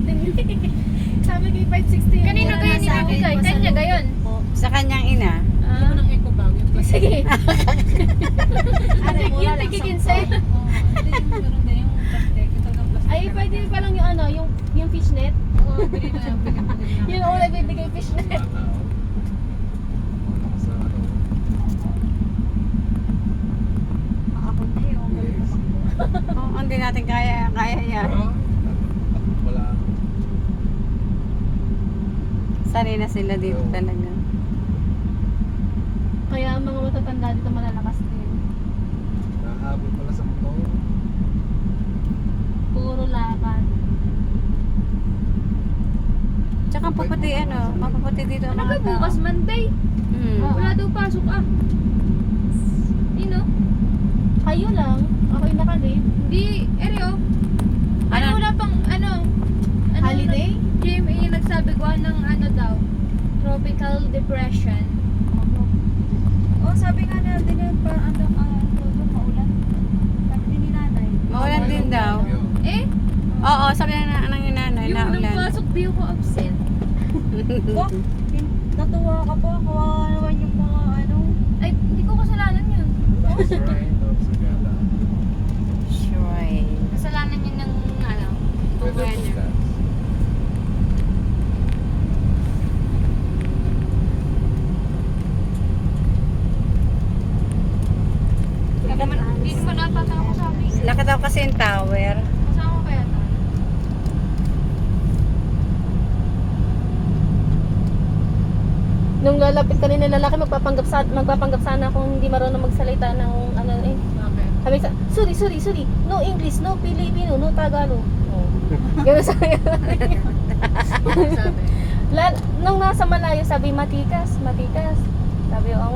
din. Sabi ko 560. Kanino kayo nilibigay? Kanya gayon? Sa kanyang ina. Ah, Ng eco bag. sige. Ano, mura lang. Tigiginse. Hindi yung meron din yung plastic. Ito ng plastic. Ay, pwede pa lang yung ano, yung fishnet. Oo, bili na yung bigyan mo din lang. Yung una bibigay fishnet. Ako na yung Oo, hindi natin kaya yan. Wala. Sanay na sila dito talaga. Kaya ang mga matatanda dito malalakas din. Nahabol pala sa motor. Puro lakad. Tsaka mapuputi mapuputi dito ang Ano mga ba bukas Monday? Hmm. Wala daw pasok ah. Nino? Kayo lang. Ako yung nakalate. Hindi, Eryo. Ano Ano? wala pang ano? Holiday? GMA nagsabi ko ng ano daw. Tropical depression. Oh, sabi nga na din yung maulan. Sabi din ni nanay. Maulan din daw. Eh, Oo, sabi na ng nanay yung na nung ulan. pasok di ako absent. Wah, natuwa ka po. Kawawa naman yung mga ano. Ay, hindi ko kasalanan yun. Sure. Kasalanan yun ng ano. Pwede Hindi naman ata ako sabi. Laki daw kasi yung tower. Kasama ko kaya ta? Nung lalapit kanina lalaki, magpapanggap sana kung hindi marunong magsalita ng ano eh. Okay. Sabi sa, sorry. No English, no Filipino, no Tagalog. Oh. Ganun sa Sabi. Nung nasa malayo, sabi matikas. Sabi, oo nga.